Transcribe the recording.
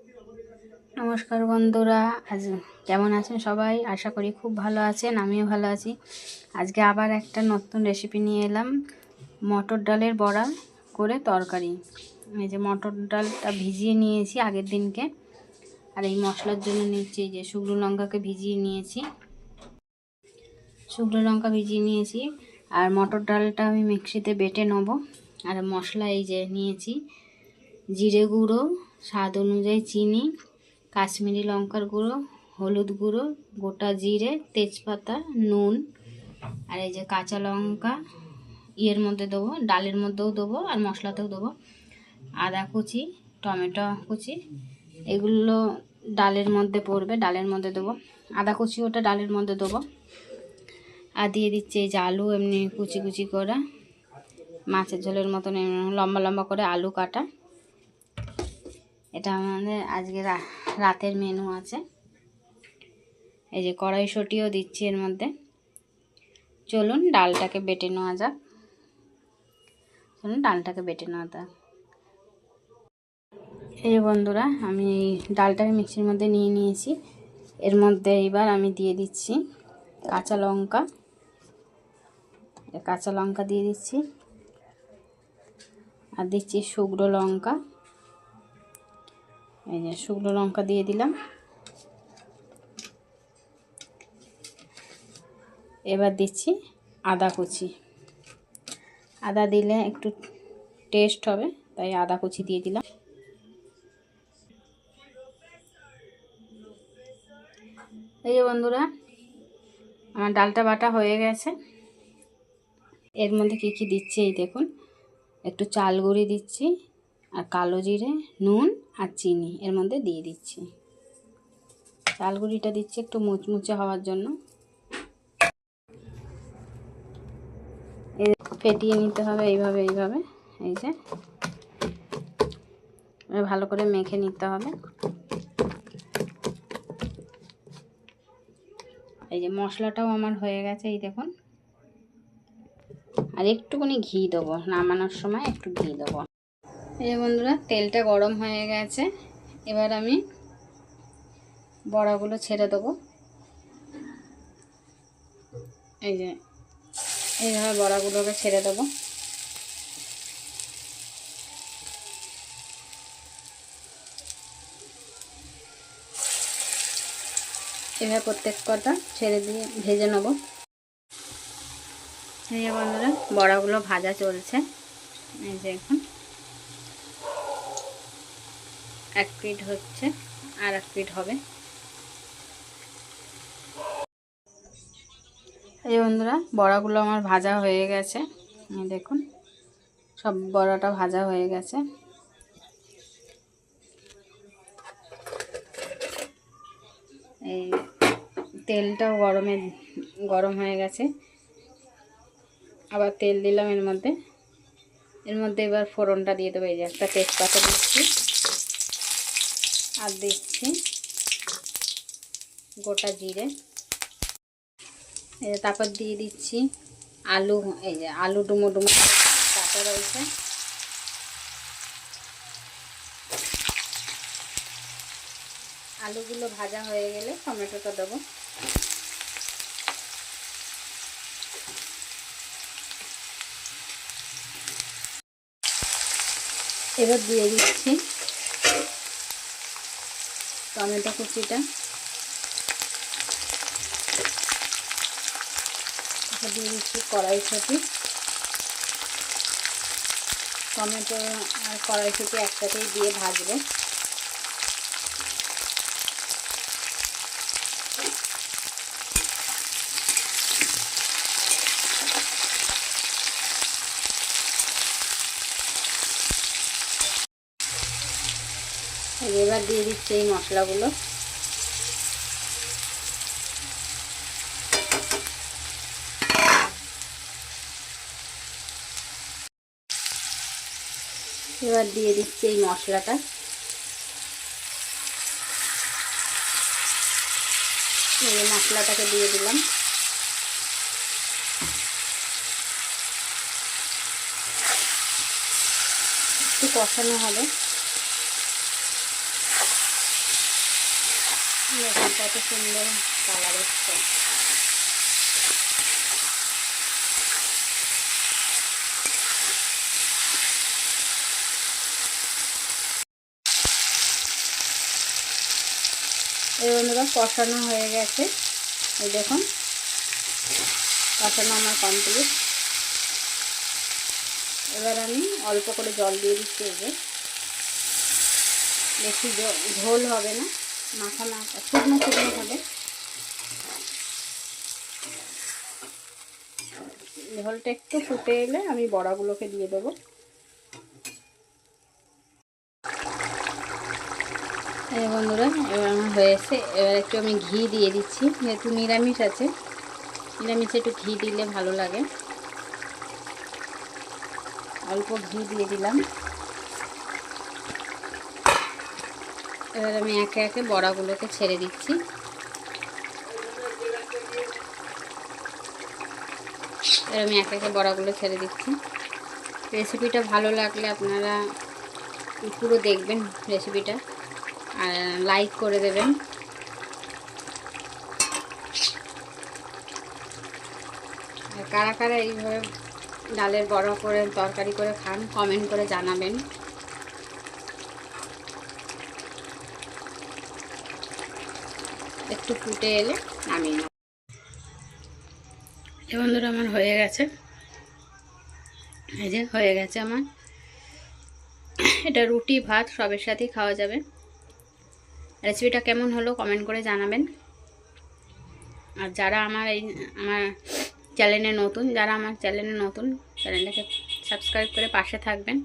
নমস্কার বন্ধুরা, আজ কেমন আছেন সবাই? আশা করি খুব ভালো আছেন, আমিও ভালো আছি। আজকে আবার একটা নতুন রেসিপি নিয়ে এলাম, মটর ডালের বড়া করে তরকারি। এই যে মটর ডালটা ভিজিয়ে নিয়েছি আগের দিনকে, আর এই মশলার জন্য নিচ্ছি যে শুকনো লঙ্কাকে ভিজিয়ে নিয়েছি, আর মটর ডালটা আমি মিক্সিতে বেটে নেব। আর মশলা এই যে নিয়েছি, জিরে গুঁড়ো, স্বাদ অনুযায়ী চিনি, কাশ্মীরি লঙ্কার গুঁড়ো, হলুদ গুঁড়ো, গোটা জিরে, তেজপাতা, নুন, আর এই যে কাঁচা লঙ্কা ইয়ের মধ্যে দেবো, ডালের মধ্যেও দেবো আর মশলাতেও দেবো, আদা কুচি, টমেটো কুচি, এগুলো ডালের মধ্যে পড়বে, ডালের মধ্যে দেবো। আদা কুচি ওটা ডালের মধ্যে দেবো। আর দিয়ে দিচ্ছি এই যে আলু, এমনি কুচি কুচি করা, মাছের ঝোলের মতন লম্বা লম্বা করে আলু কাটা। এটা আমাদের আজকে রাতের মেনু আছে। এই যে কড়াইশুঁটিও দিচ্ছি এর মধ্যে। চলুন ডালটাকে বেটে নেওয়া যাক। এই বন্ধুরা, আমি ডালটাকে মিক্সির মধ্যে নিয়ে নিয়েছি। এর মধ্যে এবার আমি দিয়ে দিচ্ছি কাঁচা লঙ্কা দিয়ে দিচ্ছি, আর দিচ্ছি শুকনো লঙ্কা। এই যে শুকনো লঙ্কা দিয়ে দিলাম। এবার দিচ্ছি আদা কুচি। আদা দিলে একটু টেস্ট হবে, তাই আদা কুচি দিয়ে দিলাম। এই যে বন্ধুরা, আমার ডালটা বাটা হয়ে গেছে। এর মধ্যে কী কী দিচ্ছি এই দেখুন, একটু চাল গুঁড়ি দিচ্ছি, আর কালো জিরে, নুন আর চিনি এর মধ্যে দিয়ে দিচ্ছি। চাল গুঁড়িটা দিচ্ছি একটু মুচমুচে হওয়ার জন্য। ফেটিয়ে নিতে হবে এইভাবে, এই যে ভালো করে মেখে নিতে হবে। এই যে মশলাটাও আমার হয়ে গেছে, এই দেখুন। আর একটুখানি ঘি দেবো, নামানোর সময় একটু ঘি দেবো। এই যে বন্ধুরা, তেলটা গরম হয়ে গেছে। এবার আমি বড়াগুলো ছেড়ে দেবো। এই যে এইভাবে বড়াগুলোকে ছেড়ে দেবো। এভাবে প্রত্যেক কটা ছেড়ে দিয়ে ভেজে নেব। এই যে বন্ধুরা, বড়াগুলো ভাজা চলছে। এই যে এখন এক পিঠ হচ্ছে, আর এক পিঠ হবে। এই বন্ধুরা, বড়াগুলো আমার ভাজা হয়ে গেছে। দেখুন, সব বড়াটা ভাজা হয়ে গেছে। এই তেলটাও গরম হয়ে গেছে। আবার তেল দিলাম এর মধ্যে। এবার ফোড়নটা দিয়ে দেবো। এই যে একটা তেজপাতা দিচ্ছি, আর দিচ্ছি গোটা জিরে। তারপর দিয়ে দিচ্ছি আলু। এই যে আলু ডুমো কাটা রয়েছে। আলুগুলো ভাজা হয়ে গেলে টমেটোটা দেবো। এবার দিয়ে দিচ্ছি টমেটো কুচিটা। দিয়ে দিচ্ছি কড়াইশুঁটি। টমেটো আর কড়াইশুঁটি একসাথেই দিয়ে ভাজবো। এবার দিয়ে দিচ্ছি এই মশলাগুলো। এবার দিয়ে দিচ্ছি এই মশলাটা। এই মশলাটাকে দিয়ে দিলাম। একটু কষানো হবে। দেখুন কত সুন্দর কালার এসছে। এই বন্ধুরা কষানো হয়ে গেছে, এই দেখুন কষানো আমার কমপ্লিট। এবার আমি অল্প করে জল দিয়ে দিচ্ছি। এই যে বেশি ঝোল হবে না, মাখা মাখা শুকনো শুকনো হবে। ঝোলটা একটু ফুটে এলে আমি বড়াগুলোকে দিয়ে দেবো। এই বন্ধুরা এবার আমার হয়েছে। এবার একটু আমি ঘি দিয়ে দিচ্ছি, যেহেতু নিরামিষ আছে, নিরামিষে একটু ঘি দিলে ভালো লাগে। অল্প ঘি দিয়ে দিলাম। এবার আমি একে একে বড়াগুলোকে ছেড়ে দিচ্ছি। এবার আমি একে একে বড়াগুলো ছেড়ে দিচ্ছি। রেসিপিটা ভালো লাগলে আপনারা পুরো দেখবেন রেসিপিটা, আর লাইক করে দেবেন। আর কারা কারা এইভাবে ডালের বড়া করে তরকারি করে খান কমেন্ট করে জানাবেন। একটু ফুটে এলে নামিয়ে নেব। এই বন্ধুরা আমার হয়ে গেছে, এই যে হয়ে গেছে আমার। এটা রুটি ভাত সবের সাথেই খাওয়া যাবে। রেসিপিটা কেমন হলো কমেন্ট করে জানাবেন। আর যারা আমার চ্যানেলে নতুন, চ্যানেলটাকে সাবস্ক্রাইব করে পাশে থাকবেন।